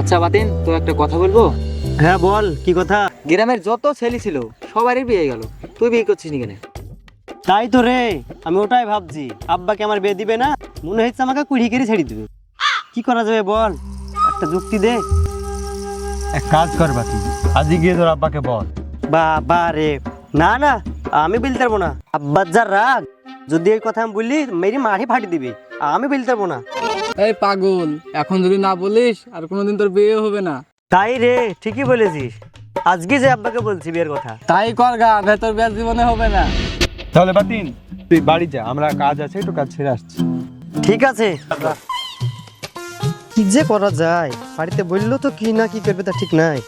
আচ্ছা বাতিন, তো একটা কথা বলবো। হ্যাঁ বল, কি কথা? গ্রামের যত ছেলে ছিল সবারই বিয়ে গেল, তুই বিয়ে করছিস নি কেন? তাই তো রে, আমি ওটাই ভাবছি। আব্বাকে আমার বিয়ে দিবে না, মনে হচ্ছে আমাকে কুড়ি কেড়ে ছেড়ে দিবে। কি করা যাবে বল, একটা যুক্তি দে। এক কাজ কর বাতি, আজই গিয়ে তোর আব্বাকে বল। বাবা রে, না না, আমি বলতে পারবো না। আব্বার যা রাগ, যদি এই কথা আমি বললি মেরি মাঠে ফাটি দিবি। আমি বলতে পারবো না। এই পাগল, এখন যদি না বলিস আর কোনোদিন তোর বিয়ে হবে না। তাই রে, ঠিকই বলেছিস। আজকে যে আব্বাকে বলছি বিয়ের কথা। তাই কর গা, ভেতর বিয়ার জীবনে হবে না। তাহলে বাতিন তুই বাড়ি যা, আমরা কাজ আছে, একটু কাজ ছেড়ে আসছি। ঠিক আছে। কি যে করা যায়, বাড়িতে বললো তো কি না কি করবে তা ঠিক নাই।